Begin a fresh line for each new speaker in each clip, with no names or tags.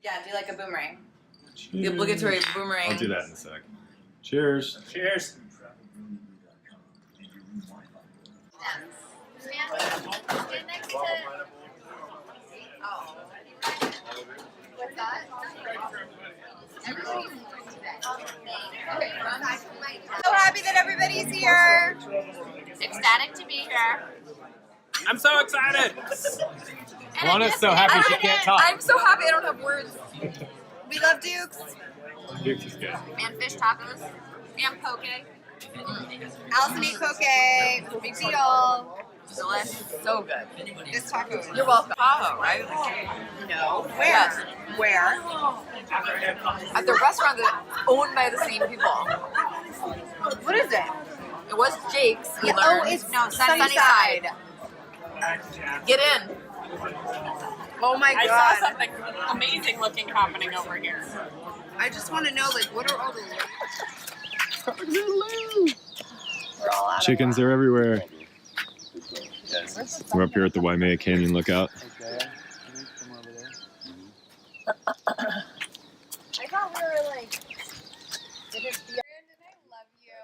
Yeah, do like a boomerang. The obligatory boomerang.
I'll do that in a sec. Cheers.
Cheers.
Stand next to... Oh. What's that? Everybody's so happy that everybody's here.
Ecstatic to be here.
I'm so excited.
Juana's so happy she can't talk.
I'm so happy I don't have words. We love Duke's.
Duke's is good.
And fish tacos. And poke.
Allison ate poke. Big deal.
Delicious. So good.
This taco.
You're welcome. Tahoe, right?
No. Where? Yes. Where?
At the restaurant that's owned by the same people.
What is it?
It was Jake's. We
Yeah,
learned.
oh, it's
no,
Sunnyside.
Get in.
Oh my
I
god.
saw something amazing looking happening over here.
I just want to know, like, what are all the...
We're all out
Chickens are everywhere. We're up here at the Waimea Canyon Lookout.
I thought we were like... Did it be... Brandon, I love you.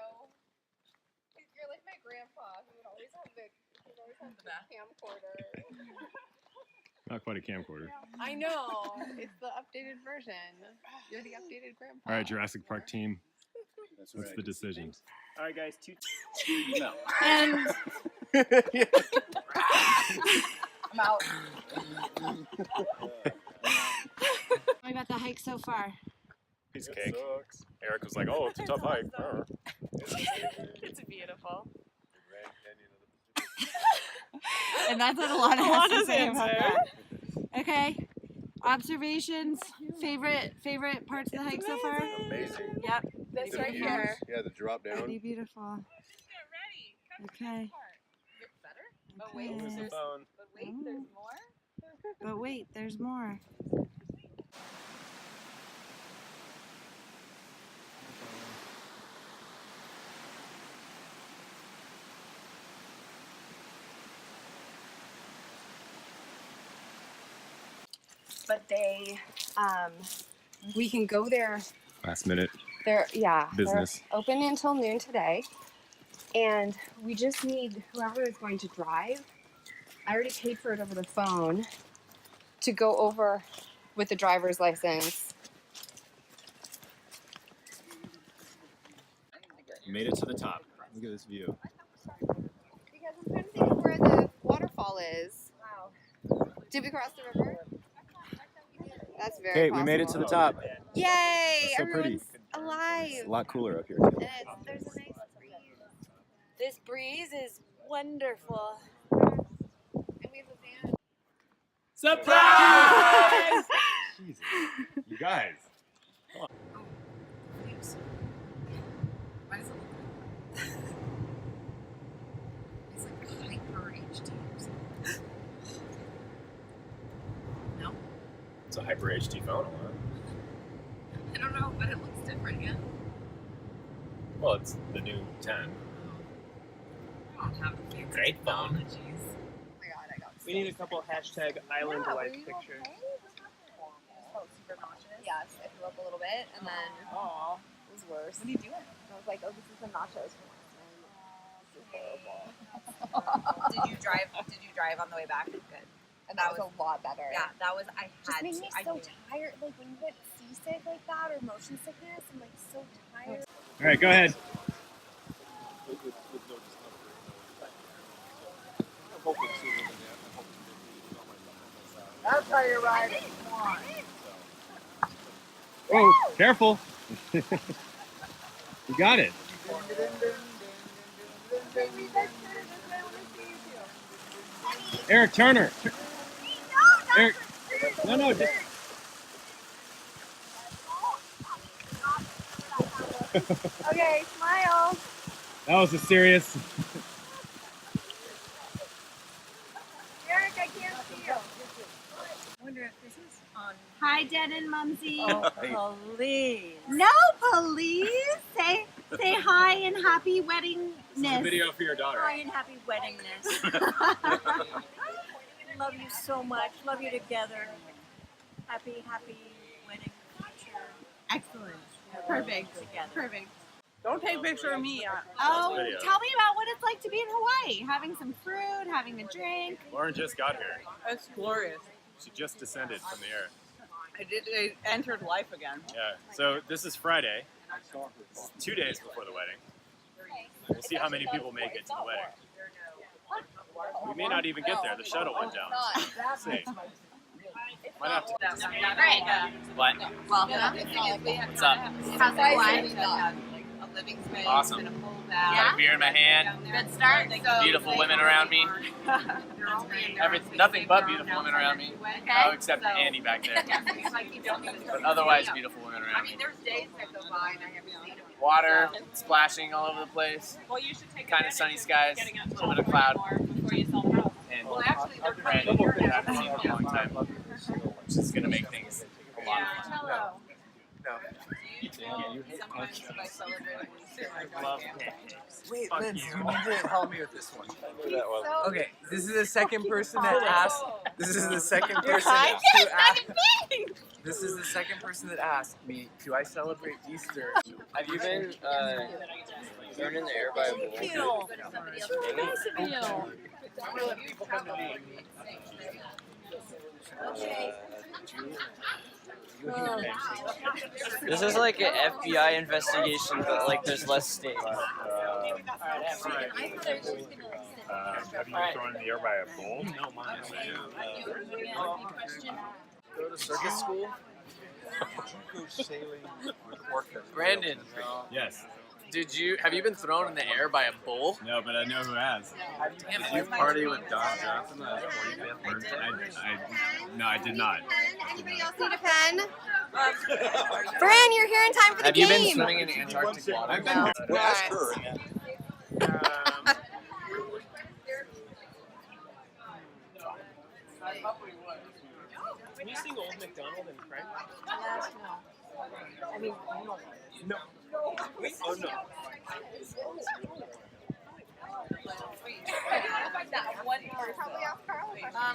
You're like my grandpa who would always have the camcorder.
Not quite a camcorder.
I know. It's the updated version. You're the updated grandpa.
All right, Jurassic Park team. What's the decision?
All right, guys. No.
And... I'm out.
What about the hike so far?
Piece of cake. Eric was like, "Oh, it's a tough hike."
It's beautiful.
And that's what Alana has to
Alana's
say about
answer.
that. Okay. Observations. Favorite parts of the hike so far?
Amazing.
Yep.
This
The
right
views,
here.
Yeah, the drop down.
Pretty beautiful. Okay.
But wait,
Okay.
there's
phone.
more.
But wait, there's more.
But they, we can go there.
Last minute
They're
business.
They're open until noon today, and we just need whoever is going to drive. I already paid for it over the phone to go over with the driver's license.
Made it to the top. Look at this view.
Because I'm trying to think of where the waterfall is. Wow. Did we cross the river? That's very
Okay,
possible.
we made it to the top.
Yay!
It's so pretty.
Everyone's alive.
It's a lot cooler up here.
And there's a nice breeze.
This breeze is wonderful.
And we have a van.
Surprise!
Jesus, you guys.
Why does it look like it's like hyper HD or something? No?
It's a Hyper HD phone.
I don't know, but it looks different, yeah.
Well, it's the new 10.
I don't have fancy
Great phone.
technologies.
Oh my god, I got
We need a couple hashtag island
Yeah,
life
were you
pictures.
okay? Oh, super nauseous. Yes, I threw up a little bit, and then
Aww.
it was worse.
What are you doing?
I was like, oh, this is the nachos from last night. This is horrible.
Did you drive on the way back? Good.
And that was a lot better.
Yeah, that was, I
Just
had
made
to.
me
I
so
knew.
tired. Like when you get seasick like that or motion sickness, I'm like so tired.
All right, go ahead.
That's how you ride it.
Whoa, careful. You got it. Eric Turner. Eric. No, just.
Okay, smile.
That was a serious.
Eric, I can't see you.
I wonder if this is on.
Hi, Dad and Mumsy.
Oh, please.
No, police. Say hi and happy weddingness.
Video for your daughter.
Hi and happy weddingness. Love you so much. Love you together. Happy Excellent. Perfect. Perfect.
Don't take a picture of me.
Oh,
video.
tell me about what it's like to be in Hawaii. Having some fruit, having a drink.
Lauren just got here.
It's glorious.
She just descended from the air.
I entered life again.
Yeah. So this is Friday. This is 2 days before the wedding. We'll see how many people make it to the wedding. We may not even get there. The shuttle went down. We'll see. Might have to.
Great.
What?
Well,
What's up?
how's Kauai?
A living space.
Awesome.
And a full
Got
Yeah?
a beer in my hand.
Good start.
Beautiful women around me. Nothing but beautiful women around me.
Okay.
Oh, except Annie back there. But otherwise, beautiful women around me.
There's days that go by and I haven't seen them.
Water splashing all over the place.
Well, you should take
Kind of sunny skies. A little bit of cloud.
before you sell the house.
And
Well, actually, they're
friend
pretty
that I haven't seen in a long time. Which is going to make things a lot of fun.
Hello.
No.
Sometimes if I celebrate
Love
Wait,
Fuck
Vince,
you.
you need to help me with this one.
So
Okay, this is the second person that asked. This is the second person
high?
who asked. This is the second person that asked me, "Do I celebrate Easter?"
Have you been thrown in the air by a bull? This is like an FBI investigation, but like there's less stakes.
Have you been thrown in the air by a bull?
No, mine.
Go to circus school.
Brandon,
Yes.
have you been thrown in the air by a bull?
No, but I know who has.
Damn
Did you party with Don Johnson on his 45th birthday? No, I did not.
Anybody else need a pen? Fran, you're here in time for the
Have you been
game.
swimming in Antarctic water?
I've been
No.
Ask her.
Can you sing Old MacDonald in French?
No.
Oh no.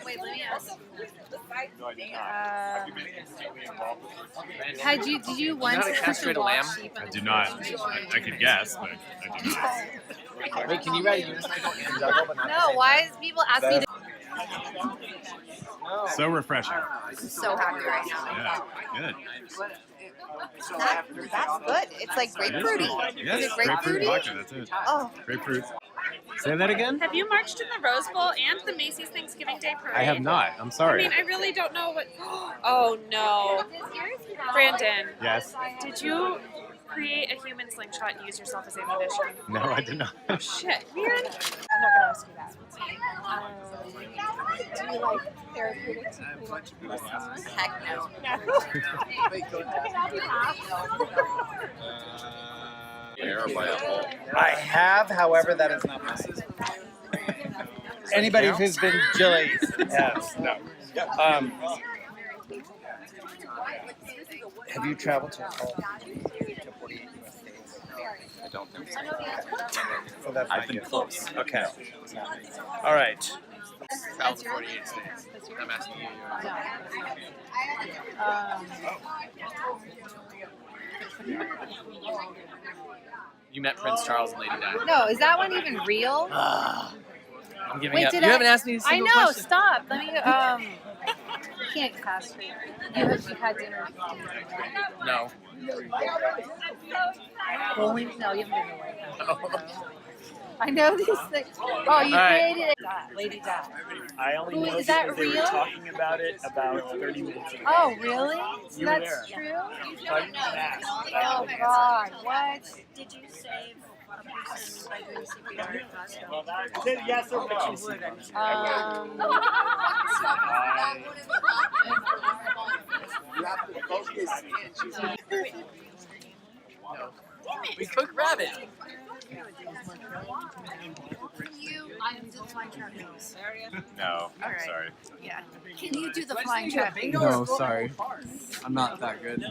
Wait, let me ask.
No, I did not. Have you been completely involved with
Did you once
how to castrate a lamb?
I do not. I could guess, but I do not.
Wait, can you write a unicycle?
No, why is people ask me to?
So refreshing.
I'm so happy right now.
Yeah, good.
That's good. It's like grapefruity.
Yes,
Is it
grapefruit
grapefruity?
vodka, that's it.
Oh,
Grapefruit. Say that again?
Have you marched in the Rose Bowl and the Macy's Thanksgiving Day Parade?
I have not. I'm
I
sorry.
mean, I really don't know what. Oh no. Brandon,
Yes.
did you create a human slingshot and use yourself as ammunition?
No, I did not.
Oh shit, man.
I'm not gonna ask you that. Do you like therapeutics?
heck no.
Air by a bull.
I have, however, that is not mine. Anybody who's been Jilly has.
No.
Have you traveled to all 48 US states?
I don't think so.
So that's
I've been close.
Okay. All right.
Travel to 48 states. I'm asking you. You met Prince Charles and Lady Di.
No, is that one even real?
I'm giving
Wait,
up.
did
You
I-
haven't asked me a
I
single
know.
question.
Stop. Let me. You can't castrate. You've had dinner.
No.
Well, no, you haven't been away. I know these things. Oh, you
right.
created it. Lady Di.
I only
Who-
know
is that
because they
real?
were talking about it about 30 minutes ago.
Oh, really? So
You were
that's
there.
true?
So I didn't even ask.
Oh, God. What?
Did you save a person by doing CPR at Costco?
I said yes or no. We cook rabbit.
I am the flying trap nose.
No, I'm sorry.
Yeah. Can you do the flying trap?
No, sorry. I'm not that good.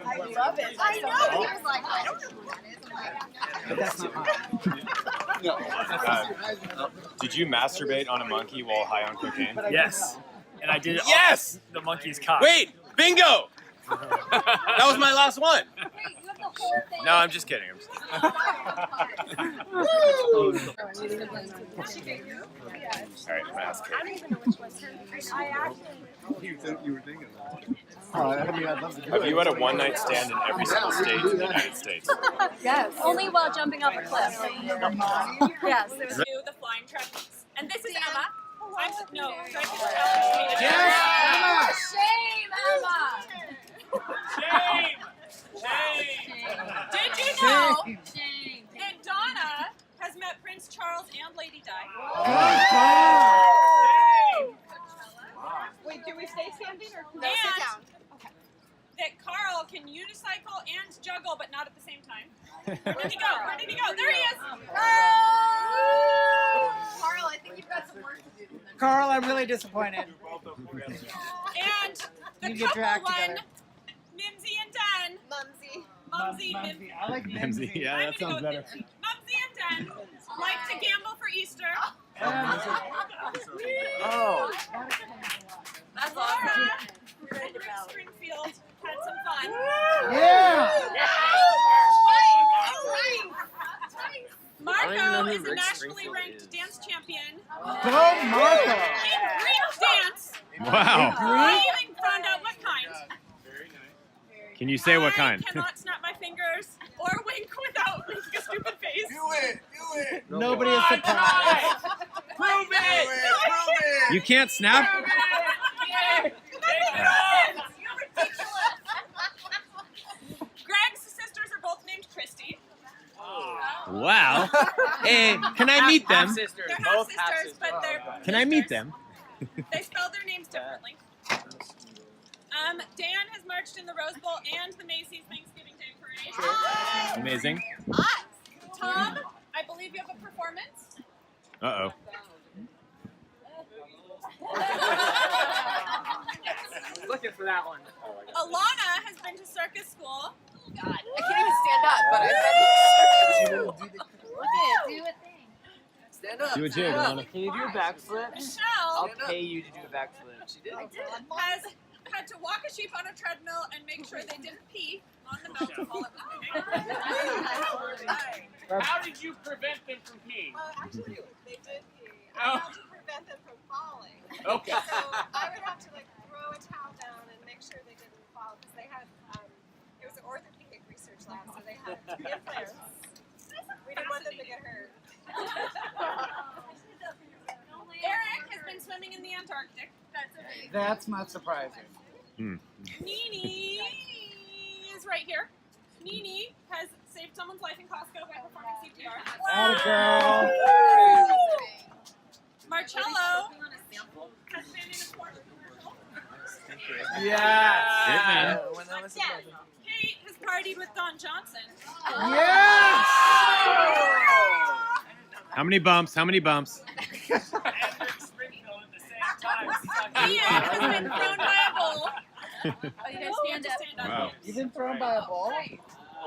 I love it. I know. He was like, I don't know who that is. I'm like,
But that's not mine.
Did you masturbate on a monkey while high on cocaine?
Yes. And I did it
Yes!
off the monkey's cock.
Wait! Bingo!
That was my last one.
Wait, you have the whole thing.
No, I'm just kidding. I'm just kidding. All right, I'm gonna ask her.
I don't even know which one's I actually.
You were thinking that. I mean, I'd love to do
Have
it.
you had a one-night stand in every single state in the United States?
Yes. Only while jumping off a cliff. Yes.
Do the flying trapeze. And this is Emma. I'm no.
Yes,
Shame, Emma.
Did you know that Donna has met Prince Charles and Lady Di?
Wait, do we stay standing or
And that Carl can unicycle and juggle, but not at the same time. Where'd he go? Where did he go? There he is.
Carl, I think you've got some work to do.
Carl, I'm really disappointed.
And the
You get
couple
dragged
won.
together.
Mimsy and Den.
Mumsy.
Mumsy.
I like
Mimsy. Yeah,
I'm
that
gonna
sounds
go
better.
with Mumsy and Den like to gamble for Easter.
Oh.
That's Laura over in Springfield had some fun.
Yeah.
know
Marco
who
is a
Rick
nationally
Springfield
ranked
is.
dance champion
Go Marco.
in Greek dance.
Wow.
I even found out what kind.
Can you say what kind?
I cannot snap my fingers or wink without making a stupid face.
Do it!
Nobody is surprised.
Prove it!
You can't snap?
Greg's sisters are both named Christy.
Wow. Hey, can I meet them?
Half-sisters.
They're
Both
half sisters,
half-sisters.
but they're
Can I meet
sisters.
them?
They spell their names differently. Dan has marched in the Rose Bowl and the Macy's Thanksgiving Day Parade.
Amazing.
Tom, I believe you have a performance.
Uh-oh.
Looking for that one.
Alana has been to circus school.
God, I can't even stand up, but I've been.
Look at it. Do a thing.
Stand up.
Do a jig, Alana.
Can you do a backflip?
Michelle
I'll pay you to do a backflip. She did.
has had to walk a sheep on a treadmill and make sure they didn't pee on the milk while it was moving.
How did you prevent them from peeing?
Actually, they did pee. I had to prevent them from falling.
Okay.
So I would have to throw a towel down and make sure they didn't fall because they had it was an orthopedic research lab, so they had implants. We didn't want them to get hurt.
Eric has been swimming in the Antarctic. That's amazing.
That's not surprising.
Nini is right here. Nini has saved someone's life in Costco by performing CPR.
Atta girl.
Marcello has been in a Porsche commercial.
Yes.
When that was
Kate has partied with Don Johnson.
Yes.
How many bumps? How many bumps?
Ian has been thrown by a bull.
Oh, you guys stand up.
Wow.
You've been thrown by a ball?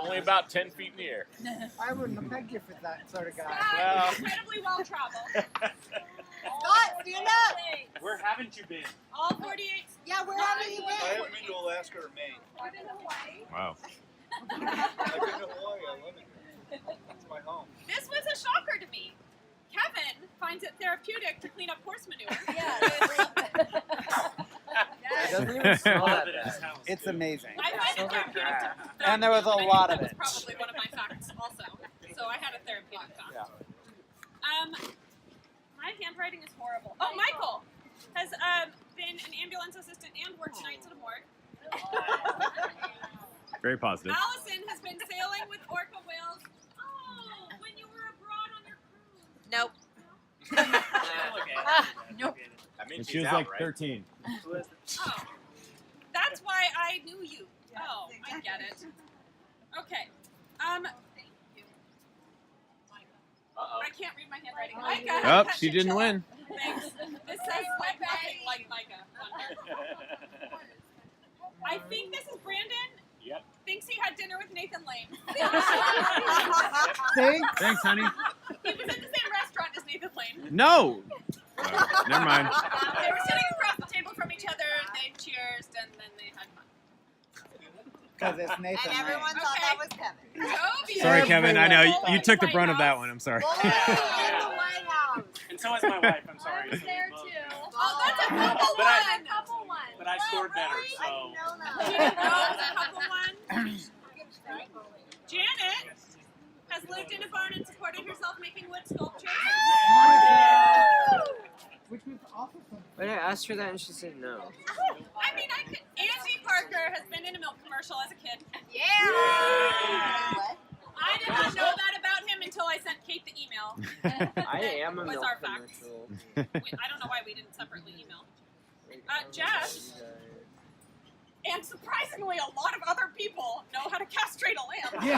Only about 10 feet in the air.
I wouldn't have pegged you for that sort of guy.
Scott is incredibly well traveled.
Scott, stand up.
Where haven't you been?
All 48.
Yeah, where have you
I
been?
haven't been to Alaska or Maine.
Wow.
I've been to Hawaii. I love it here. It's my home.
This was a shocker to me. Kevin finds it therapeutic to clean up horse manure.
It doesn't even smell that bad. It's amazing.
I find it therapeutic to
And there was a
I think
lot
that
of it.
was probably one of my facts also. So I had a therapeutic thought. My handwriting is horrible. Oh, Michael has been an ambulance assistant and worked nights at a morgue.
Very positive.
Allison has been sailing with orca whales. Oh, when you were abroad on your cruise.
Nope.
Nope.
I mean,
And she
she's
was
out,
like
right?
13.
Oh, that's why I knew you. Oh, I get it. Okay. I can't read my handwriting. Micah.
Oh,
has
she
shit
didn't
show.
win.
Thanks. This says like nothing like Micah. I think this is Brandon.
Yep.
Thinks he had dinner with Nathan Lane.
Thanks, honey.
He was in the same restaurant as Nathan Lane.
No. Never mind.
They were sitting across the table from each other. They cheersed and then they had fun.
because it's Nathan.
And everyone
Lane.
thought that was Kevin.
Toby.
Sorry, Kevin. I know
Everyone.
you took the
White
brunt of that
House.
one. I'm sorry.
In the White House.
And so is my wife. I'm sorry.
I was there too.
Oh, that's a couple
But I-
one.
Couple one.
But I scored better,
I
so.
didn't know
You
that.
didn't know it was a couple one? Janet has lived in a barn and supported herself making wood sculptures.
Which was also fun.
But I asked her that and she said no.
I mean, I could. Andy Parker has been in a milk commercial as a kid.
Yeah.
I did not know that about him until I sent Kate the email.
I am a
Was
milk
our facts.
commercial.
I don't know why we didn't separately email. Jeff, and surprisingly, a lot of other people know how to castrate a lamb.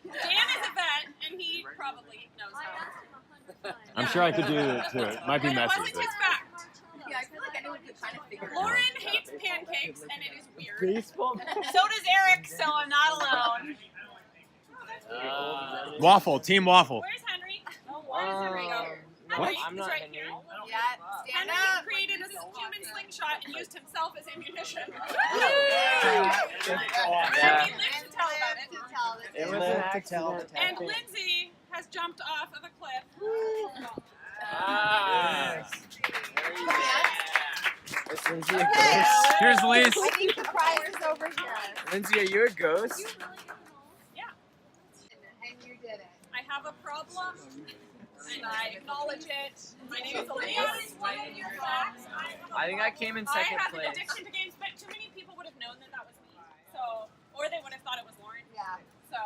Dan is a vet, and he probably knows how.
I'm sure I could do it too. It might be
But it
messy.
wasn't
But...
his fact.
Yeah, I feel like anyone could kind of figure it out.
Lauren hates pancakes, and it is weird.
Baseball?
So does Eric, so I'm not alone.
Waffle, team waffle.
Where's Henry? Where does Henry go?
What?
Henry,
I'm
he's
not
right
Henry.
here.
Yeah. Stand
Henry
up.
created a human slingshot and used himself as ammunition.
Yeah.
And he lived to tell about it.
To tell the
It was
tale.
an
To tell the
accident.
tale.
And Lindsay has jumped off of a cliff.
Ah. Is Lindsay a
Okay.
ghost?
Here's Lise.
I think the prize is over here.
Lindsay, are you a ghost?
Yeah.
And you did it.
I have a problem, and I acknowledge it. My name is Elise.
I think I came in
I
second
have an
place.
addiction to games, but too many people would have known that that was me. So, or they would have thought it was Lauren.
Yeah.
So,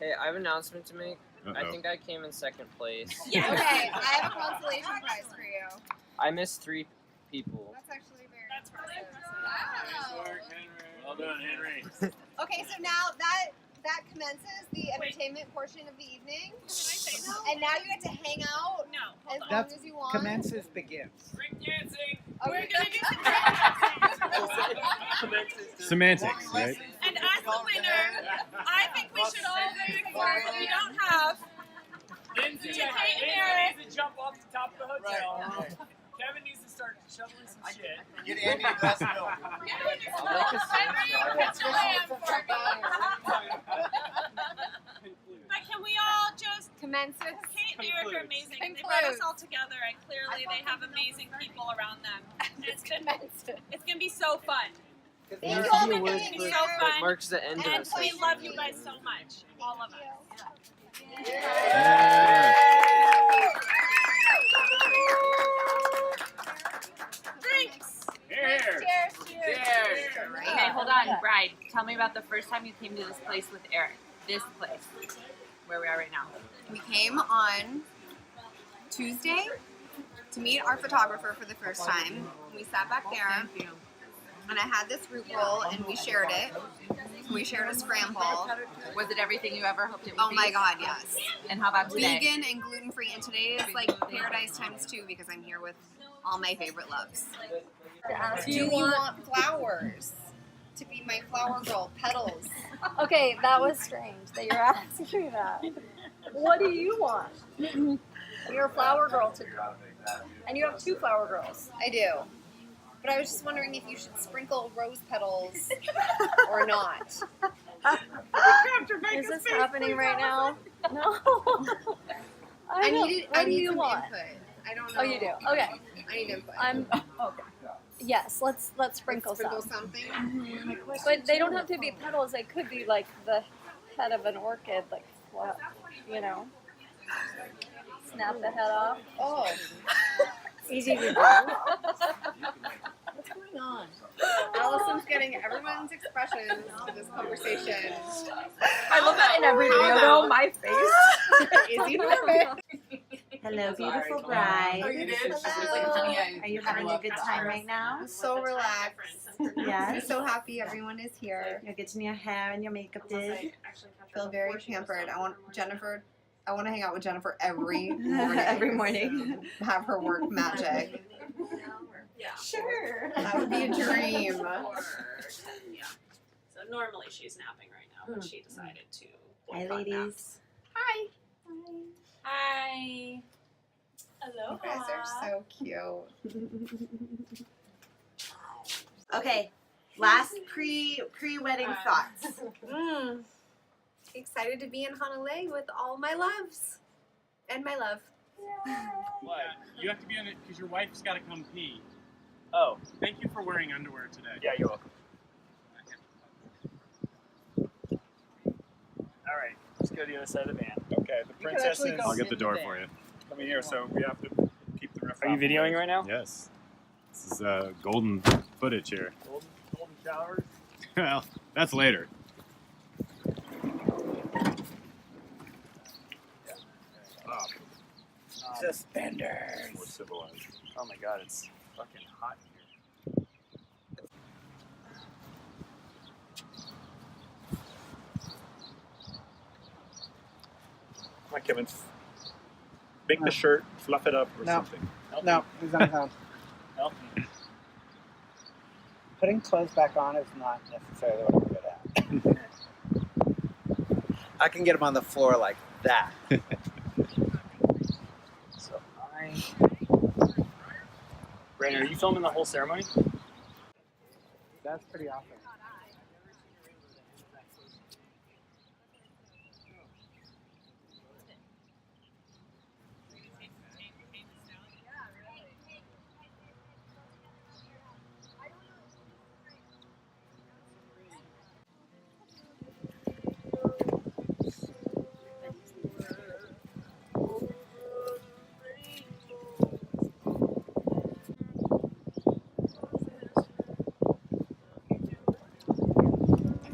Hey, I have an announcement to make. I
Uh-oh.
think I came in second place.
yeah.
Okay, I have a consolation prize for you.
I missed 3 people.
That's actually very
That's really
impressive.
Well done, Henry.
Okay, so now that commences the entertainment portion of the evening.
Can I say no?
And now you get to hang out
No.
as
Hold on.
long
That's
as you want.
commences begins.
Ring dancing.
Okay.
We're gonna do some
Semantics, right?
And as the winner, I think we should all bring the cards that we don't have.
Lindsay,
To Kate and Eric.
needs to jump off the top of the hotel. Kevin needs to start shoveling some shit.
Get Andy a glass of milk.
But can we all just
Commence with
Kate and Eric are amazing. They brought us all together, and clearly they have amazing people around them. And it's gonna be so fun.
Thank
Thank
you all
you,
for
was
being
so
here.
that
fun.
marks the end of
And
the
we
session.
love you guys so much, all of us. Drinks.
Here.
Cheers.
Okay, hold on, Bride. Tell me about the first time you came to this place with Eric. This place, where we are right now.
We came on Tuesday to meet our photographer for the first time. We sat back there,
Thank you.
and I had this root roll, and we shared it. We shared a scramble.
Was it everything you ever hoped it would
Oh
be?
my god, yes.
And how about today?
Vegan and gluten-free, and today is like paradise times 2 because I'm here with all my favorite loves. Do you want flowers to be my flower girl? Petals.
Okay, that was strange that you're asking me that. What do you want? You're a flower girl to draw. And you have 2 flower girls.
I do. But I was just wondering if you should sprinkle rose petals or not.
Is this happening right now? No.
I
don't-
need
What do you
some
want?
input. I don't know.
Oh, you do. Okay.
I need input.
I'm. Okay. Yes. Let's sprinkle
Sprinkle
some.
something.
But they don't have to be petals. They could be like the head of an orchid, like what, you know. Snap the head off.
Oh.
Easy to do.
What's going on? Allison's getting everyone's expressions to this conversation.
I love that in every video, though. My face.
Is he nervous?
Hello, beautiful bride.
Oh, you did?
Are you having a good time right now?
I'm so relaxed. I'm
Yes.
so happy everyone is here.
You're getting your hair and your makeup did.
I feel very pampered. I want to hang out with Jennifer every morning.
Every morning.
Have her work magic.
Sure.
That would be a dream.
Yeah. So normally she's napping right now, but she decided to.
Hi,
boycott naps.
ladies.
Hi. Hi. Hello.
You guys are so cute.
Okay, Last pre-wedding thoughts.
Excited to be in Honolulu with all my loves. And my love.
What? You have to be on it because your wife's got to come pee. Oh. Thank you for wearing underwear today.
Yeah, you're welcome. All right, let's go to the other side of the van.
Okay, the princess is.
I'll get the door for you.
Let me hear. So we have to keep the ref.
Are you videoing right now?
Yes. This is golden footage here.
Golden showers.
Well, that's later.
Suspenders.
More civilized.
Oh my god, it's fucking hot here.
Come on, Kevin. Make the shirt, fluff it up, or
No.
something.
No, he's on his own.
Help.
Putting clothes back on is not necessarily what I'm good at. I can get him on the floor like that.
So Brandon, are you filming the whole ceremony?
That's pretty awesome.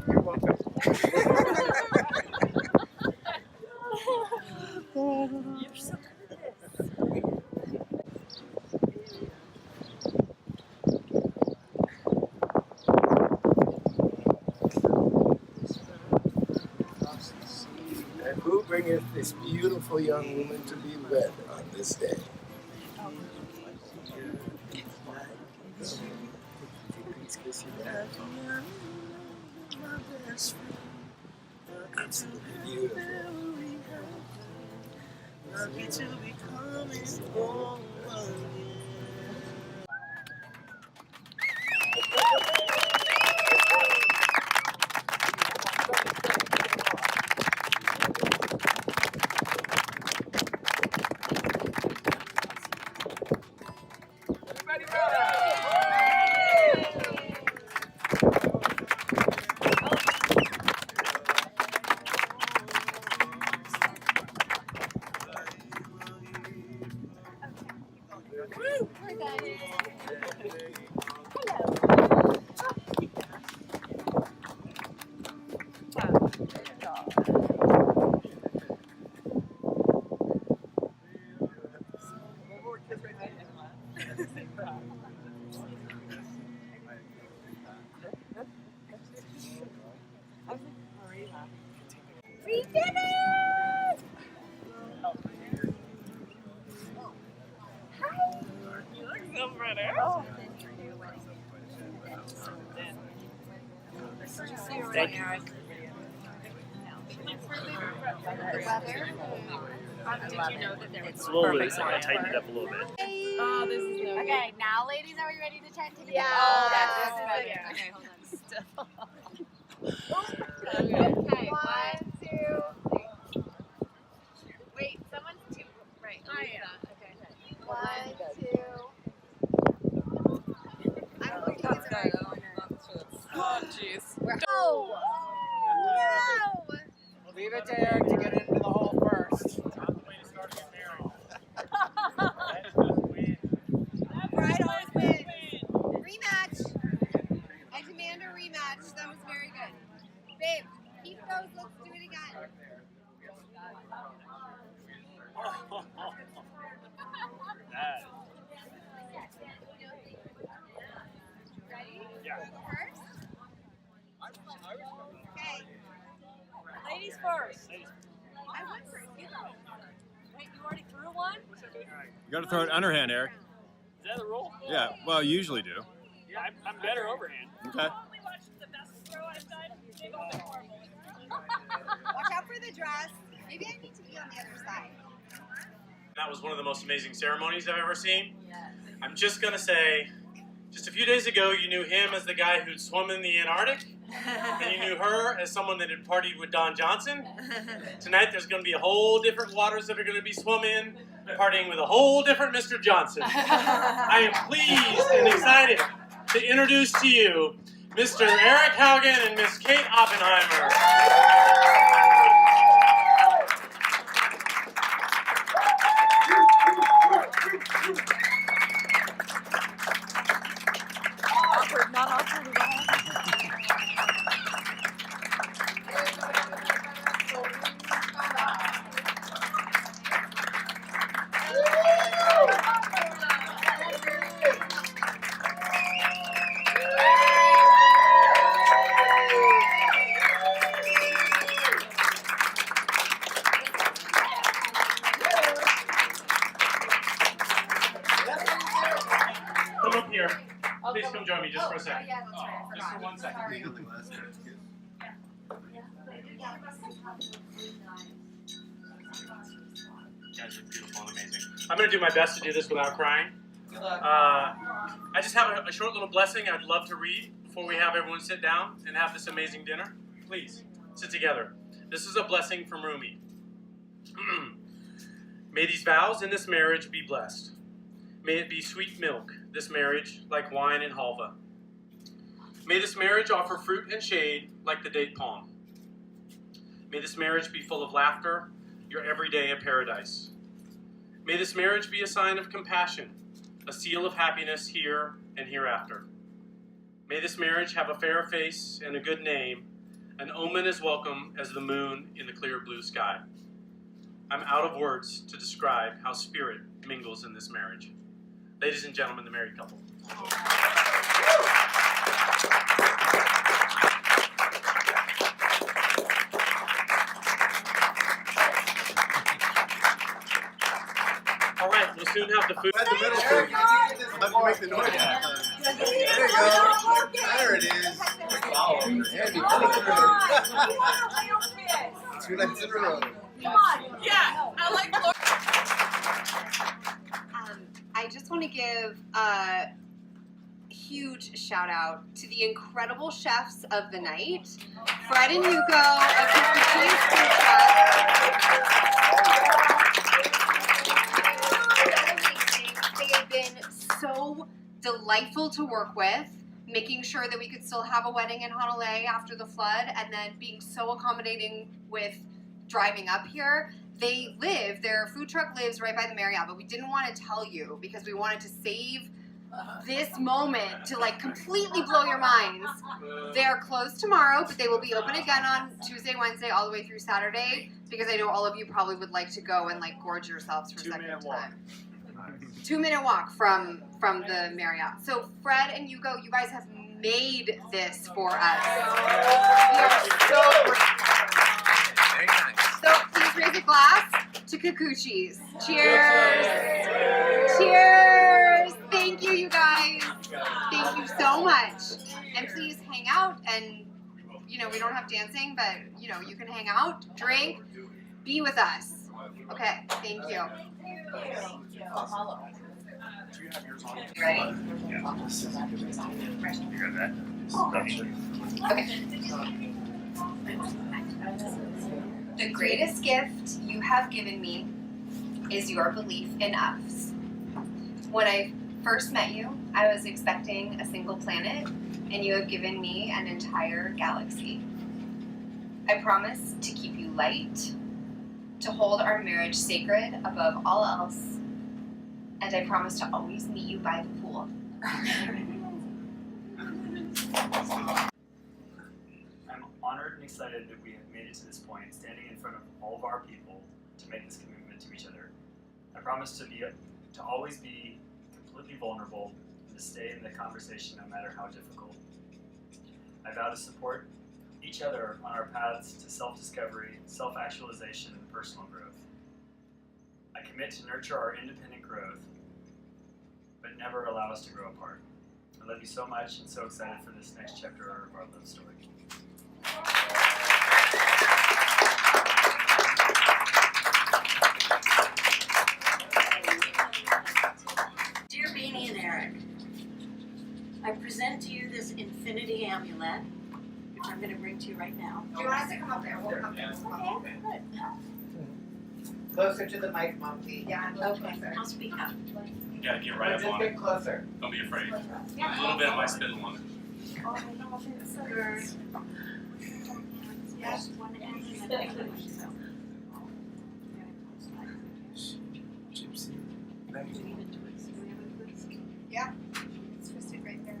You're welcome.
You're so
And who bringeth this beautiful young woman to be wed on this day? Absolutely beautiful.
We did it!
You look so pretty.
Thank you.
Did you know that there was
It's a little loose. I tightened it up a little bit.
Oh, this is no
Okay, now ladies, are we ready to try and take a
Yeah.
picture? Oh, that's
Oh,
better.
yeah.
Okay, hold on. Still.
Okay.
Okay,
1, 2, 3.
Wait, someone's too right.
I am.
Okay.
1, 2. I'm looking at the right corner.
Oh, jeez.
Oh! No!
Leave it to Eric to get into the hole first.
Bride always wins. Rematch. I demand a rematch. That was very good. Babe, keep those. Let's do it again. Ready?
Yeah.
First? Okay.
Ladies first.
I went first. You go.
Wait, you already threw one?
You got to throw it underhand, Eric.
Is that the rule?
Yeah, well, you usually do.
Yeah, I'm better overhand.
Okay.
Only watched the best throw I've done. They've all been horrible.
Watch out for the dress. Maybe I need to be on the other side.
That was one of the most amazing ceremonies I've ever seen. I'm just gonna say, Just a few days ago, you knew him as the guy who'd swum in the Antarctic, and you knew her as someone that had partied with Don Johnson. Tonight, there's going to be a whole different waters that are going to be swum in, partying with a whole different Mr. Johnson. I am pleased and excited to introduce to you Mr. Eric Haugen and Miss Kate Oppenheimer.
Not awkward at all.
Come up here. Please come join me just for a second.
Yeah, that's right.
Just for 1 second. You guys are beautiful and amazing. I'm going to do my best to do this without crying. I just have a short little blessing I'd love to read before we have everyone sit down and have this amazing dinner. Please, sit together. This is a blessing from Rumi. May these vows in this marriage be blessed. May it be sweet milk, this marriage, like wine and halva. May this marriage offer fruit and shade like the date palm. May this marriage be full of laughter, your everyday a paradise. May this marriage be a sign of compassion, a seal of happiness here and hereafter. May this marriage have a fair face and a good name, an omen as welcome as the moon in the clear blue sky. I'm out of words to describe how spirit mingles in this marriage. Ladies and gentlemen, the married couple. All right, we'll soon have the food.
That's the middle finger. I'll have to make the noise. There you go. There it is. Wow. Andy, two nights in a row.
Yeah, I like Laura.
I just want to give a huge shout out to the incredible chefs of the night, Fred and Hugo of Kauai Food Truck. They have been so delightful to work with, making sure that we could still have a wedding in Honolulu after the flood, and then being so accommodating with driving up here. Their food truck lives right by the Marriott, but we didn't want to tell you because we wanted to save this moment to like completely blow your minds. They're closed tomorrow, but they will be open again on Tuesday, Wednesday, all the way through Saturday, because I know all of you probably would like to go and like gorge yourselves for a second time. 2-minute walk from the Marriott. So Fred and Hugo, you guys have made this for us. We are so grateful.
Very nice.
So please raise a glass to Kikuchis. Cheers. Cheers. Thank you, you guys. Thank you so much. And please hang out and, you know, we don't have dancing, but, you know, you can hang out, drink, be with us. Okay, thank you. Ready? Okay. The greatest gift you have given me is your belief in us. When I first met you, I was expecting a single planet, and you have given me an entire galaxy. I promise to keep you light, to hold our marriage sacred above all else, and I promise to always meet you by the pool.
I'm honored and excited that we have made it to this point, standing in front of all of our people to make this commitment to each other. I promise to always be completely vulnerable and to stay in the conversation no matter how difficult. I vow to support each other on our paths to self-discovery, self-actualization, and personal growth. I commit to nurture our independent growth, but never allow us to grow apart. I love you so much and so excited for this next chapter of our love story.
Dear Beanie and Eric, amulet, which I'm going to bring to you right now.
Do you want us to come up there? We'll come there.
Okay, good.
Closer to the mic, Mom, please.
Yeah,
Okay, I'll speak up.
You gotta get right up
Just
on
get
it.
closer.
Don't be afraid. A little bit of my spittle on it.
Good. Yes, one amulet.
Yeah. It's twisted right there.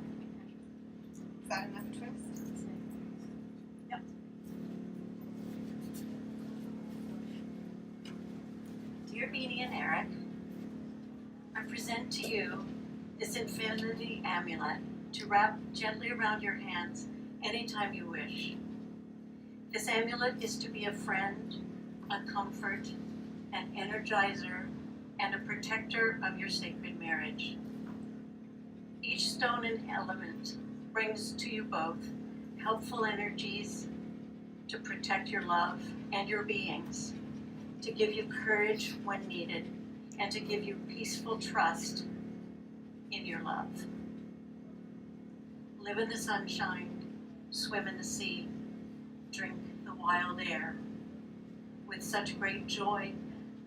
Is that enough twist?
Yep. Dear Beanie and Eric, I present to you this infinity amulet to wrap gently around your hands anytime you wish. This amulet is to be a friend, a comfort, an energizer, and a protector of your sacred marriage. Each stone and element brings to you both helpful energies to protect your love and your beings, to give you courage when needed, and to give you peaceful trust in your love. Live in the sunshine, swim in the sea, drink the wild air. With such great joy,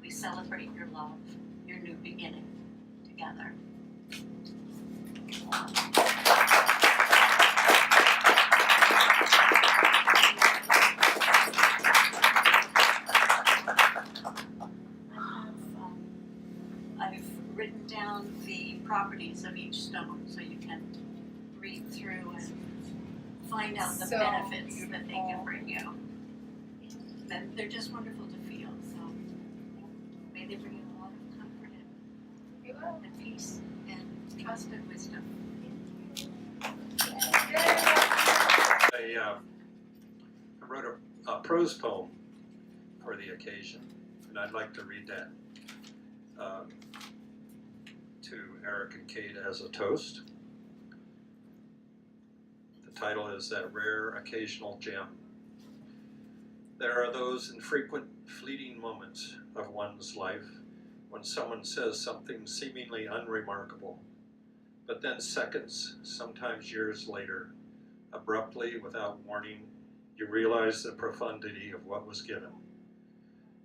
we celebrate your love, your new beginning together. I've written down the properties of each stone so you can read through and find out the
So
benefits that they can bring you. And they're just wonderful to feel, so may they bring you a lot of comfort and peace and trust and wisdom.
I wrote a prose poem for the occasion, and I'd like to read that to Eric and Kate as a toast. The title is That Rare Occasional Gem. There are those infrequent, fleeting moments of one's life when someone says something seemingly unremarkable, but then seconds, sometimes years later, abruptly, without warning, you realize the profundity of what was given.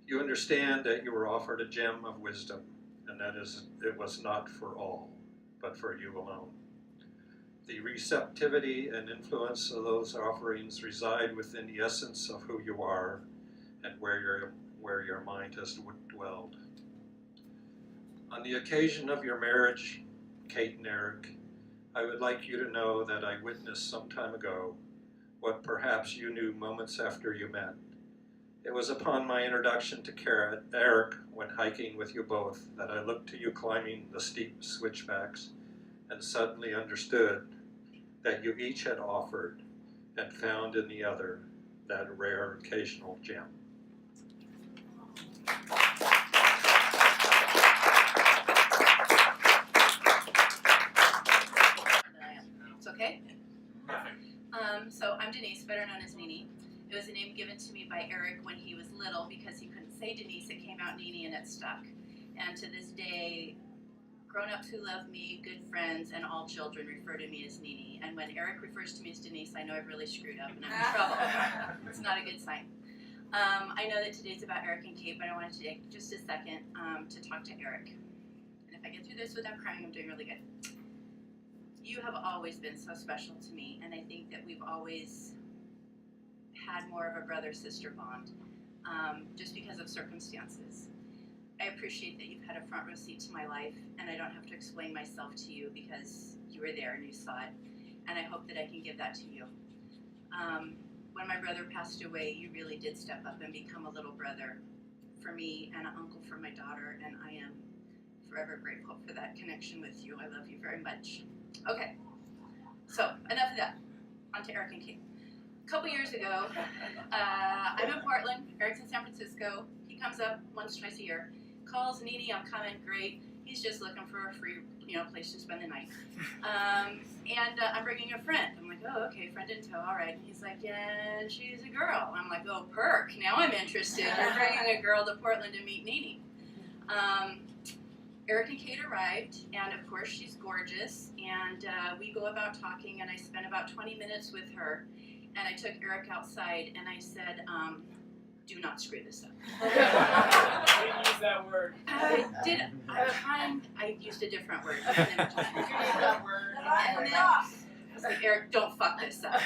You understand that you were offered a gem of wisdom, and that it was not for all, but for you alone. The receptivity and influence of those offerings reside within the essence of who you are and where your mind has dwelled. On the occasion of your marriage, Kate and Eric, I would like you to know that I witnessed some time ago what perhaps you knew moments after you met. It was upon my introduction to Eric when hiking with you both that I looked to you climbing the steep switchbacks and suddenly understood that you each had offered and found in the other that rare occasional gem.
It's okay? So I'm Denise, better known as Nini. It was a name given to me by Eric when he was little because he couldn't say Denise. It came out Nini and it stuck. And to this day, grown-ups who love me, good friends, and all children refer to me as Nini. And when Eric refers to me as Denise, I know I've really screwed up and I'm in trouble. It's not a good sign. I know that today's about Eric and Kate, but I wanted to take just a second to talk to Eric. And if I get through this without crying, I'm doing really good. You have always been so special to me, and I think that we've always had more of a brother-sister bond, just because of circumstances. I appreciate that you've had a front row seat to my life, and I don't have to explain myself to you because you were there and you saw it, and I hope that I can give that to you. When my brother passed away, you really did step up and become a little brother for me and an uncle for my daughter, and I am forever grateful for that connection with you. I love you very much. Okay, so enough of that. On to Eric and Kate. A couple years ago, I'm in Portland, Eric's in San Francisco. He comes up once, twice a year, calls Nini, I'm coming, great. He's just looking for a free, place to spend the night. And I'm bringing a friend. I'm like, oh, okay, friend in tow, all right. And he's like, yeah, and she's a girl. I'm like, oh, perk, now I'm interested. You're bringing a girl to Portland to meet Nini. Eric and Kate arrived, and of course she's gorgeous, and we go about talking, and I spent about 20 minutes with her, and I took Eric outside, and I said, do not screw this up.
I didn't use that word.
I did. I used a different word. And then I was like, Eric, don't fuck this up.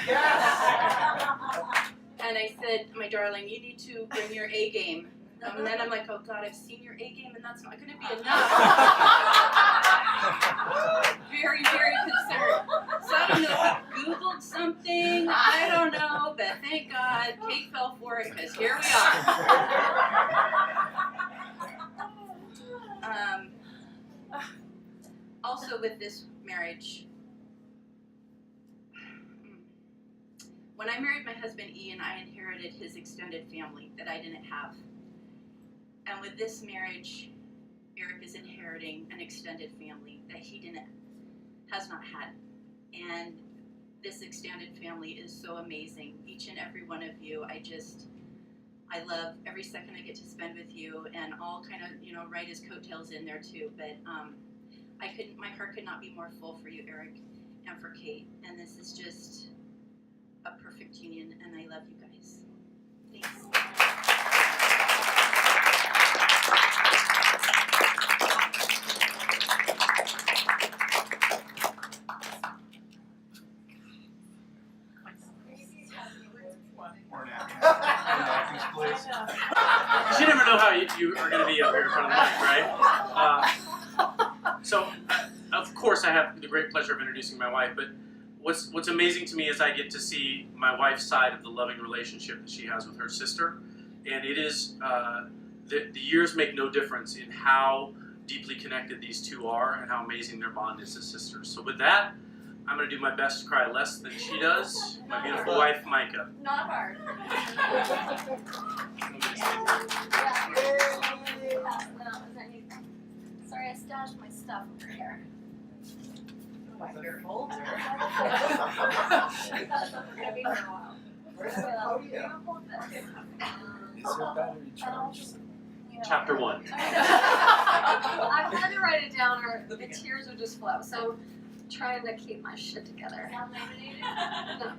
And I said, my darling, you need to bring your A game. And then I'm like, oh God, I've seen your A game and that's not going to be enough. Very, very concerned. So I don't know if he Googled something, I don't know, but thank God Kate fell for it because here we are. Also with this marriage, when I married my husband Ian, I inherited his extended family that I didn't have. And with this marriage, Eric is inheriting an extended family that he has not had. And this extended family is so amazing. Each and every one of you, I love every second I get to spend with you, and all kind of, ride his coattails in there too. But my heart could not be more full for you, Eric, and for Kate. And this is just a perfect union, and I love you guys. Thanks.
You never know how you are going to be up here in front of the mic, right? So, of course, I have the great pleasure of introducing my wife, but what's amazing to me is I get to see my wife's side of the loving relationship that she has with her sister, and it is, the years make no difference in how deeply connected these two are and how amazing their bond is as sisters. So with that, I'm going to do my best to cry less than she does. My beautiful wife, Micah.
Not hard. Sorry, I stashed my stuff over here. Your folder. We're gonna be here a while.
Is your battery charged?
Chapter 1.
I had to write it down or the tears would just flow. So, trying to keep my shit together. No.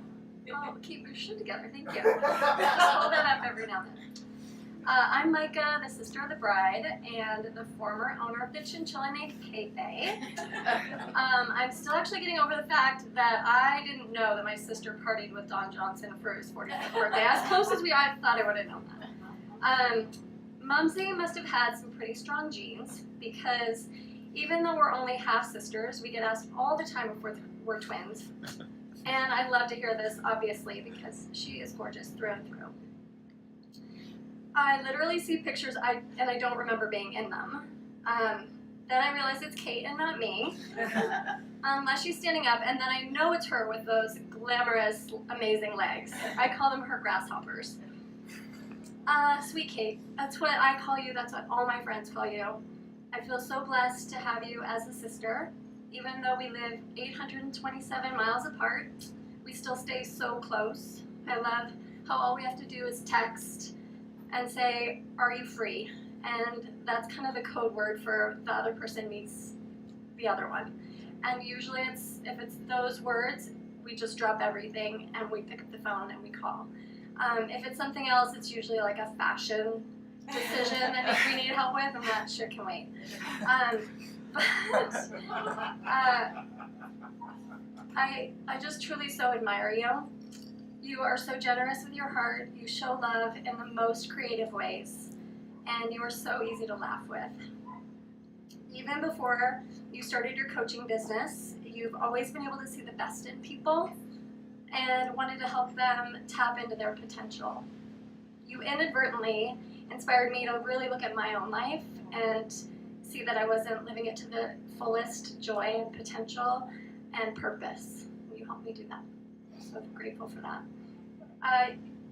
Oh, keep your shit together. Thank you. Just hold that up every now and then. I'm Micah, the sister of the bride, and the former owner of the chinchilla named Kauai. I'm still actually getting over the fact that I didn't know that my sister partied with Don Johnson for his 45th birthday. As close as I thought I would have known that. Mumsy must have had some pretty strong genes, because even though we're only half-sisters, we get asked all the time if we're twins. And I love to hear this, obviously, because she is gorgeous through and through. I literally see pictures and I don't remember being in them. Then I realize it's Kate and not me, unless she's standing up, and then I know it's her with those glamorous, amazing legs. I call them her grasshoppers. Sweet Kate, that's what I call you, that's what all my friends call you. I feel so blessed to have you as a sister. Even though we live 827 miles apart, we still stay so close. I love how all we have to do is text and say, are you free? And that's kind of the code word for the other person meets the other one. And usually if it's those words, we just drop everything and we pick up the phone and we call. If it's something else, it's usually like a fashion decision that we need help with, and that shit can wait. I just truly so admire you. You are so generous with your heart. You show love in the most creative ways, and you are so easy to laugh with. Even before you started your coaching business, you've always been able to see the best in people and wanted to help them tap into their potential. You inadvertently inspired me to really look at my own life and see that I wasn't living it to the fullest joy and potential and purpose. You helped me do that. So I'm grateful for that.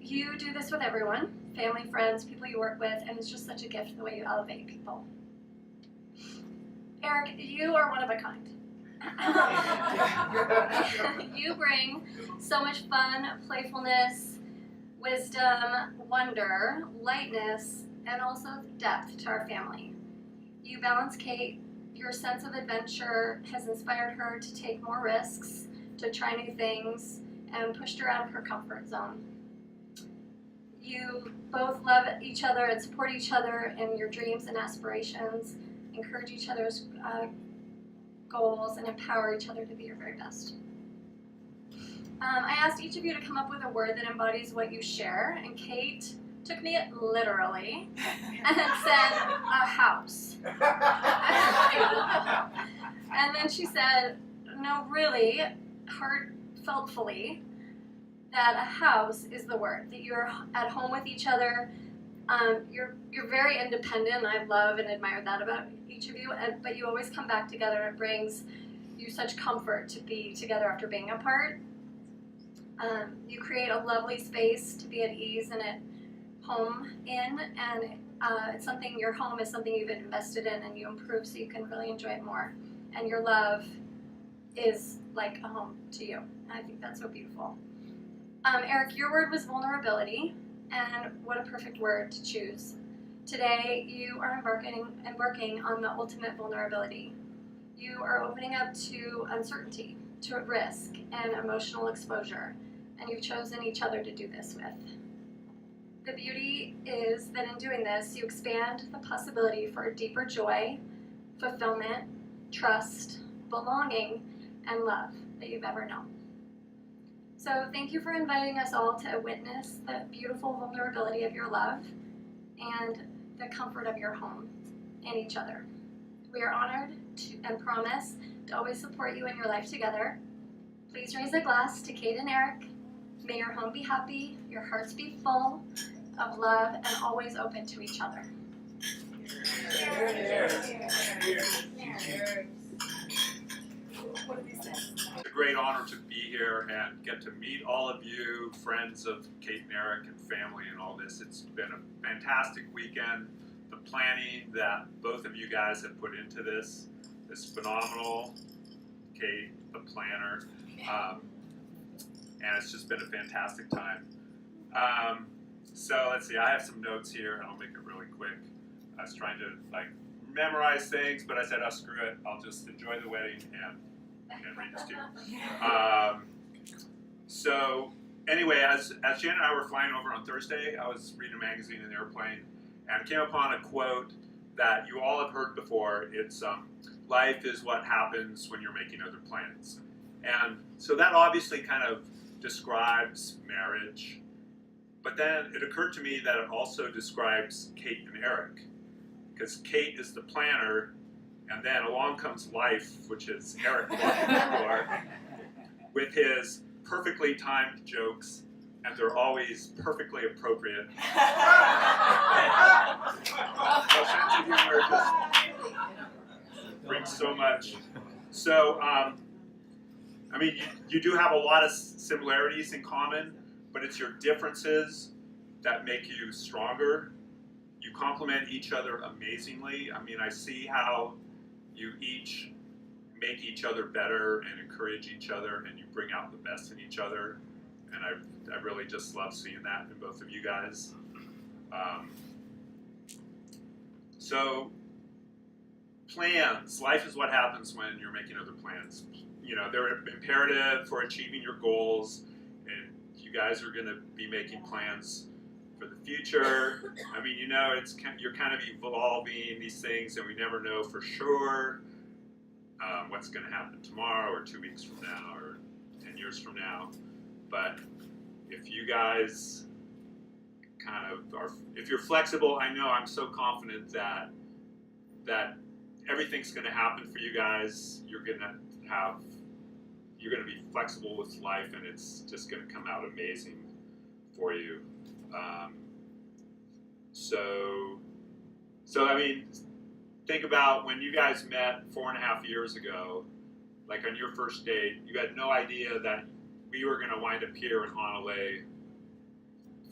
You do this with everyone, family, friends, people you work with, and it's just such a gift the way you elevate people. Eric, you are one of a kind. You bring so much fun, playfulness, wisdom, wonder, lightness, and also depth to our family. You balance Kate your sense of adventure has inspired her to take more risks, to try new things, and pushed her out of her comfort zone. You both love each other and support each other in your dreams and aspirations, encourage each other's goals, and empower each other to be your very best. I asked each of you to come up with a word that embodies what you share, and Kate took me literally and said, a house. And then she said, no, really, heartfeltfully, that a house is the word, that you're at home with each other. You're very independent, and I love and admire that about each of you, but you always come back together, and it brings you such comfort to be together after being apart. You create a lovely space to be at ease and at home in, and it's something, your home is something you've invested in and you improve so you can really enjoy it more. And your love is like a home to you. And I think that's so beautiful. Eric, your word was vulnerability, and what a perfect word to choose. Today, you are embarking on the ultimate vulnerability. You are opening up to uncertainty, to risk, and emotional exposure, and you've chosen each other to do this with. The beauty is that in doing this, you expand the possibility for a deeper joy, fulfillment, trust, belonging, and love that you've ever known. So thank you for inviting us all to witness the beautiful vulnerability of your love and the comfort of your home and each other. We are honored and promise to always support you in your life together. Please raise a glass to Kate and Eric. May your home be happy, your hearts be full of love, and always open to each other.
It's a great honor to be here and get to meet all of you, friends of Kate and Eric and family and all this. It's been a fantastic weekend. The planning that both of you guys have put into this is phenomenal. Kate, the planner, and it's just been a fantastic time. So let's see, I have some notes here and I'll make it really quick. I was trying to memorize things, but I said, oh, screw it. I'll just enjoy the wedding and read this to you. So anyway, as Jen and I were flying over on Thursday, I was reading a magazine in the airplane and came upon a quote that you all have heard before. It's, life is what happens when you're making other plans. And so that obviously kind of describes marriage. But then it occurred to me that it also describes Kate and Eric. Because Kate is the planner, and then along comes life, which is Eric with his perfectly timed jokes, and they're always perfectly appropriate. Our sense of humor just brings so much. So, I mean, you do have a lot of similarities in common, but it's your differences that make you stronger. You complement each other amazingly. I mean, I see how you each make each other better and encourage each other, and you bring out the best in each other. And I really just love seeing that in both of you guys. So, plans. Life is what happens when you're making other plans. You know, they're imperative for achieving your goals, and you guys are going to be making plans for the future. I mean, you know, you're kind of evolving these things, and we never know for sure what's going to happen tomorrow or 2 weeks from now or 10 years from now. But if you guys kind of are, if you're flexible, I know I'm so confident that everything's going to happen for you guys. You're going to be flexible with life, and it's just going to come out amazing for you. So I mean, think about when you guys met 4.5 years ago, like on your first date, you had no idea that we were going to wind up here in Honolulu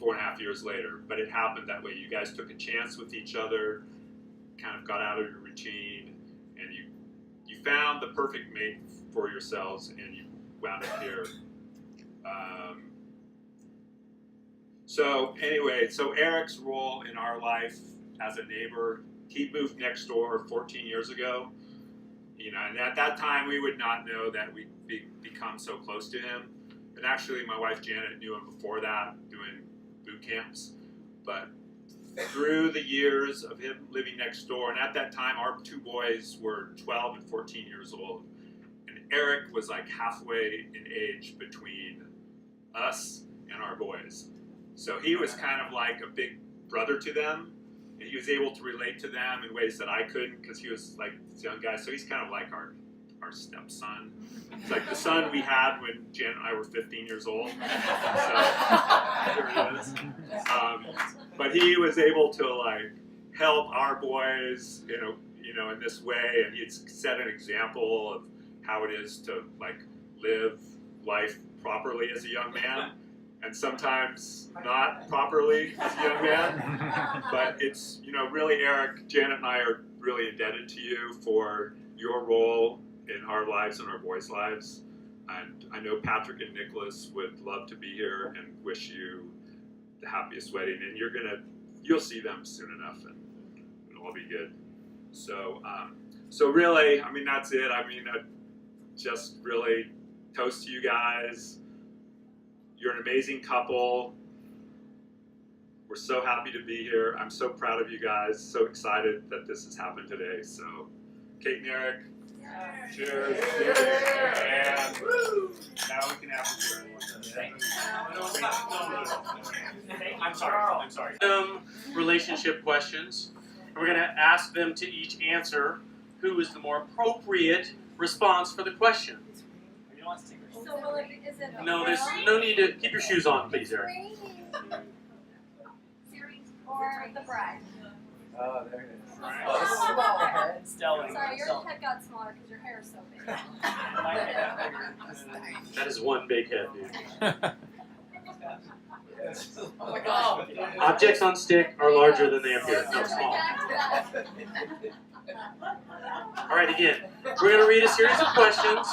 4.5 years later, but it happened that way. You guys took a chance with each other, kind of got out of your routine, and you found the perfect mate for yourselves, and you wound up here. So anyway, so Eric's role in our life as a neighbor, he moved next door 14 years ago. You know, and at that time we would not know that we'd become so close to him. And actually, my wife Janet knew him before that, doing boot camps. But through the years of him living next door, and at that time our two boys were 12 and 14 years old, and Eric was like halfway in age between us and our boys. So he was kind of like a big brother to them, and he was able to relate to them in ways that I couldn't, because he was like this young guy. So he's kind of like our stepson. It's like the son we had when Jen and I were 15 years old. So there he is. But he was able to like help our boys, you know, in this way, and he'd set an example of how it is to like live life properly as a young man, and sometimes not properly as a young man. But it's, you know, really, Eric, Janet and I are really indebted to you for your role in our lives and our boys' lives. And I know Patrick and Nicholas would love to be here and wish you the happiest wedding. And you'll see them soon enough, and it'll all be good. So, so really, I mean, that's it. I mean, I just really toast to you guys. You're an amazing couple. We're so happy to be here. I'm so proud of you guys. So excited that this has happened today. So, Kate and Eric, cheers. And now we can have I'm sorry. Relationship questions. And we're going to ask them to each answer who is the more appropriate response for the question.
So will it, is it
No, there's no need to keep your shoes on, please, Eric.
or the bride?
Oh, there it is.
Sorry, your head got smaller because your hair is so big.
That is one big head, dude.
Oh my God.
Objects on stick are larger than they appear. No, small. All right, again, we're going to read a series of questions.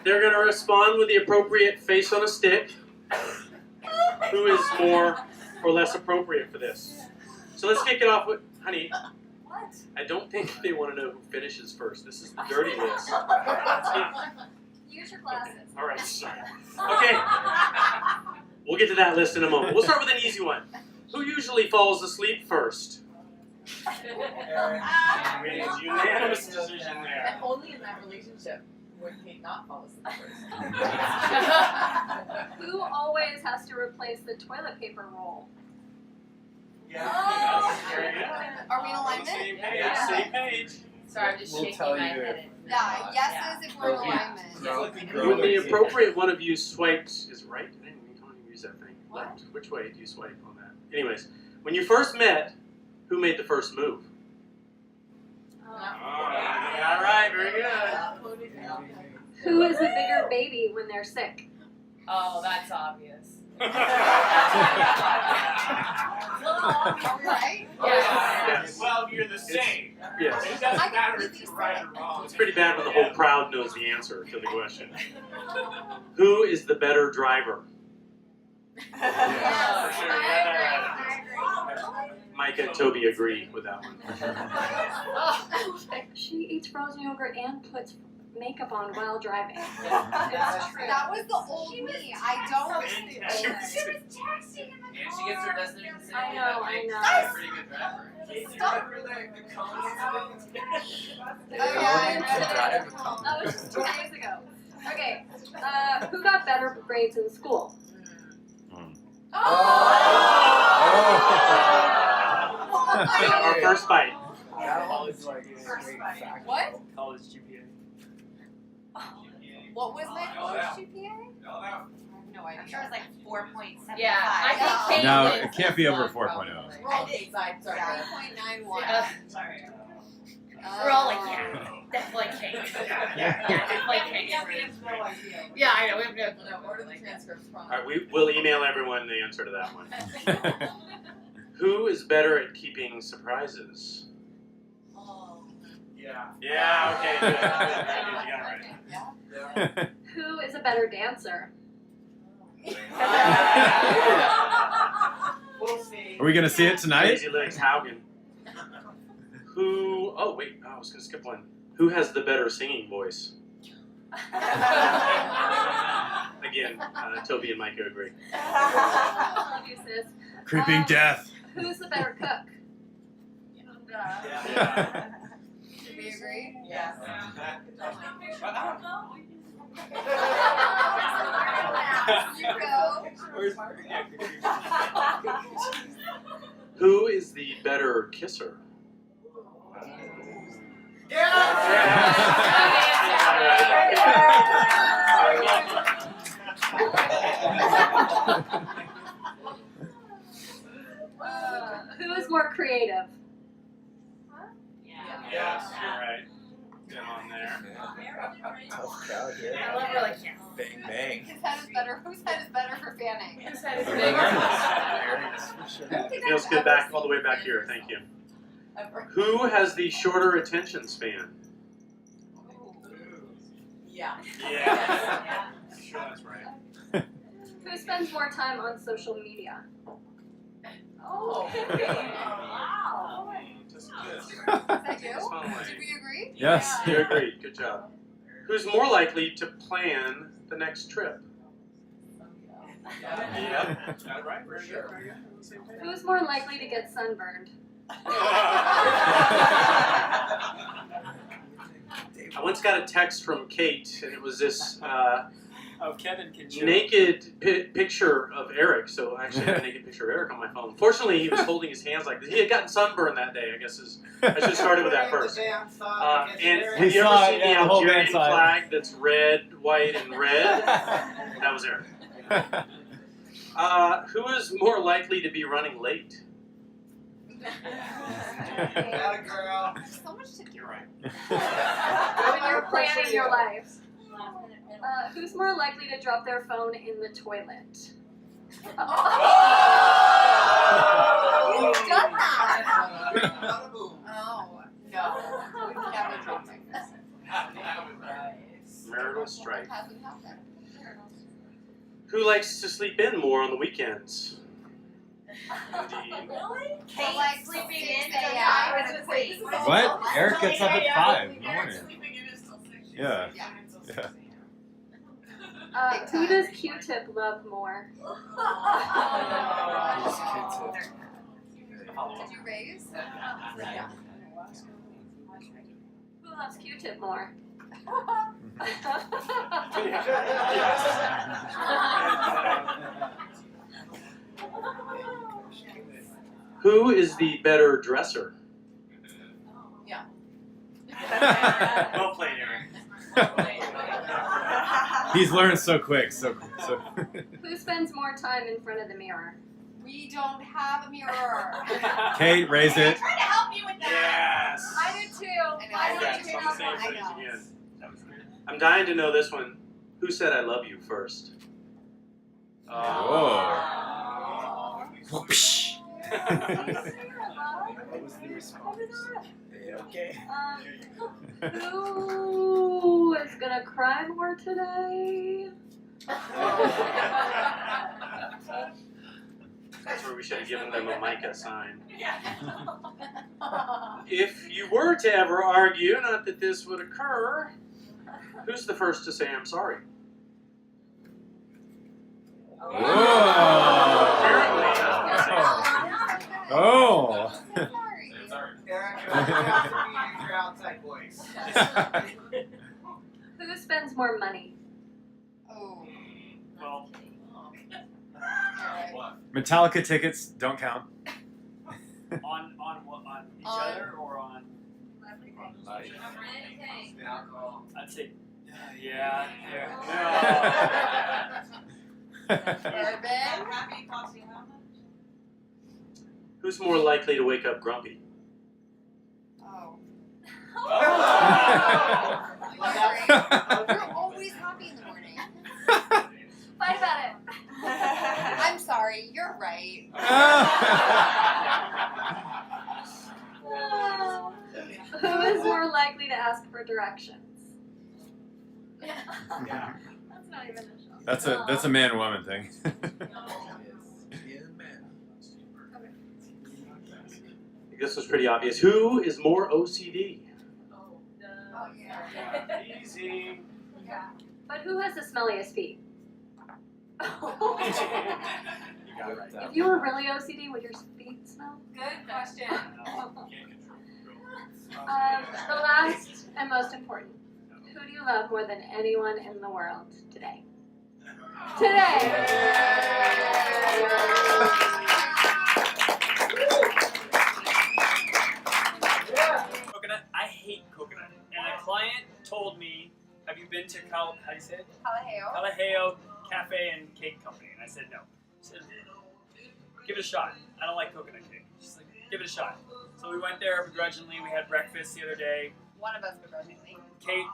They're going to respond with the appropriate face on a stick. Who is more or less appropriate for this? So let's kick it off with, honey.
What?
I don't think they want to know who finishes first. This is the dirty list.
Use your glasses.
All right, sorry. Okay. We'll get to that list in a moment. We'll start with an easy one. Who usually falls asleep first? Unanimous decision there.
And only in that relationship would Kate not fall asleep first.
Who always has to replace the toilet paper roll?
Yeah.
Are we in alignment?
Same page. Same page.
Sorry, I'm just shaking my head.
Yeah, yeses if we're in alignment.
When the appropriate one of you swipes is right. I didn't even use that thing.
What?
Which way do you swipe on that? Anyways, when you first met, who made the first move? All right, very good.
Who is the bigger baby when they're sick?
Oh, that's obvious.
Right?
Yes.
Well, you're the same.
Yes.
It doesn't matter if you're right or wrong.
It's pretty bad when the whole crowd knows the answer to the question. Who is the better driver? Micah and Toby agree with that one.
She eats frozen yogurt and puts makeup on while driving.
That was the old me. I don't.
She was texting in the car. And she gets her destination.
I know.
She's a pretty good driver.
Stop.
That was just 2 days ago. Okay, who got better grades in school?
Our first fight.
What?
College GPA.
What was my college GPA? I have no idea.
I'm sure it's like 4.75.
Yeah,
I think Kate
No,
wins
it can't be
this
over
one,
4.0.
probably. I did. Sorry.
3.91.
Sorry. We're all like, yeah, definitely Kate. Yeah, definitely Kate. Yeah, I know. We have no clue.
Order the transcripts from.
All right, we will email everyone the answer to that one. Who is better at keeping surprises?
Yeah.
Yeah, okay, good. You got it right.
Who is a better dancer?
Are we gonna see it tonight?
Crazy Legs Haugen. Who? Oh wait, I was gonna skip one. Who has the better singing voice? Again, Toby and Micah agree.
Love you, sis.
Creeping death.
Who's the better cook?
Do we agree?
Yes.
You go.
Who is the better kisser?
Who is more creative?
Yes, you're right. Get on there.
Tough crowd here.
I love her like, yes.
Bang, bang.
Whose head is better? Whose head is better for fanning?
Whose head is bigger?
Feels good back all the way back here. Thank you. Who has the shorter attention span?
Yeah.
Yeah. I'm sure that's right.
Who spends more time on social media?
Oh. Wow.
Is that you? Did we agree?
Yes.
You agreed. Good job. Who's more likely to plan the next trip? Yep. Got it right. Very good. Very good. On the same page.
Who's more likely to get sunburned?
I once got a text from Kate, and it was this
Oh, Kevin can show.
naked picture of Eric. So I actually have a naked picture of Eric on my phone. Fortunately, he was holding his hands like this. He had gotten sunburned that day, I guess. I should have started with that first. And have you ever seen the Algerian flag that's red, white, and red? That was Eric. Who is more likely to be running late?
Atta girl. There's so much to do.
You're right.
When you're planning your life. Who's more likely to drop their phone in the toilet?
You've done that. Oh, no. We've never dropped like this.
Marital strife.
Hasn't happened.
Who likes to sleep in more on the weekends? Indeed.
Kate, like sleeping in at 5 and a
What? Eric gets up at 5 in the morning. Yeah. Yeah.
Who does Q-Tip love more?
Did you raise?
Yeah. Who loves Q-Tip more?
Who is the better dresser?
Yeah.
Well played, Eric.
He's learned so quick. So.
Who spends more time in front of the mirror?
We don't have a mirror.
Kate, raise it.
I'm trying to help you with that.
Yes.
I do too. I
Congrats,
do
on the same
too.
page again. I'm dying to know this one. Who said I love you first?
Oh.
What was the response? Okay.
Who is gonna cry more today?
That's where we should have given them a Micah sign. If you were to ever argue, not that this would occur, who's the first to say I'm sorry?
Oh.
Your outside voice.
Who spends more money?
Oh.
Well,
Metallica tickets don't count.
On each other or on? I'd say, yeah.
who's more likely to wake up grumpy?
Oh.
Well,
You're always happy in the morning.
Fight about it.
I'm sorry, you're right.
Who is more likely to ask for directions? That's not even a show.
That's a man-woman thing.
This was pretty obvious. Who is more OCD? Easy.
But who has the smelliest feet?
You got it right.
If you were really OCD, would your feet smell?
Good question.
The last and most important. Who do you love more than anyone in the world today?
Coconut. I hate coconut. And a client told me, "Have you been to how do you say it? Kalaheo Cafe and Cake Company?" And I said no. She said, "Give it a shot. I don't like coconut cake." She's like, "Give it a shot." So we went there begrudgingly. We had breakfast the other day.
One of us begrudgingly.
Kate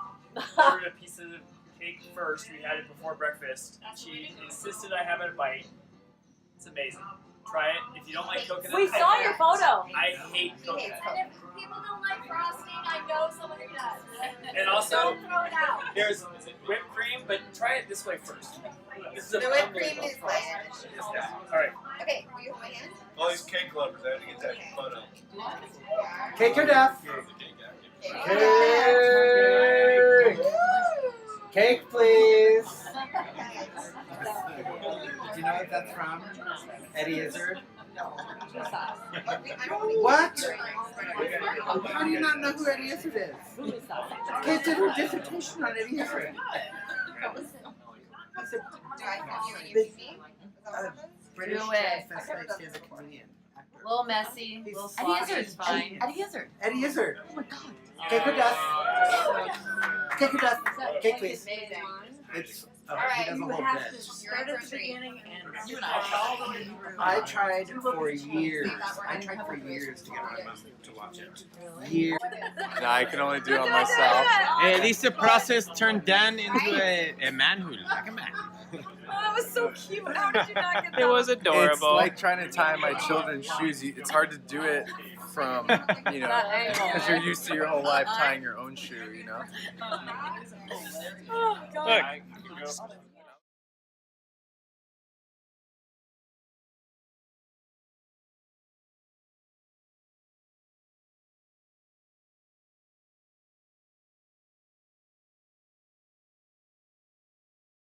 ordered a piece of cake first. We had it before breakfast. She insisted I have it a bite. It's amazing. Try it. If you don't like coconut,
We saw your photo.
I hate coconut.
And if people don't like frosting, I know someone who does.
And also,
Don't throw it out.
there's whipped cream, but try it this way first. This is
The whipped cream is my
All right.
Okay, will you hold my hand?
All these cake lovers, I had to get that photo.
Cake or death? Cake! Cake, please! Do you know what that's from? Eddie Izzard? What? How do you not know who Eddie Izzard is? Kate did her dissertation on Eddie Izzard. British transvestite as a comedian.
A little messy. A little sloppy. Eddie Izzard's fine. Eddie Izzard.
Eddie Izzard. Oh my god. Cake or death? Cake or death? Cake, please. It's he does a whole bit.
Start at the beginning
and
I tried for years. To get my mom to watch it. Years.
No, I can only do it myself. At least the process turned Dan into a manhood, like a man.
Oh, that was so cute. How did you not get that?
It was adorable.
It's like trying to tie my children's shoes. It's hard to do it from, you know, because you're used to your whole life tying your own shoe, you know?
Oh, God.
Look.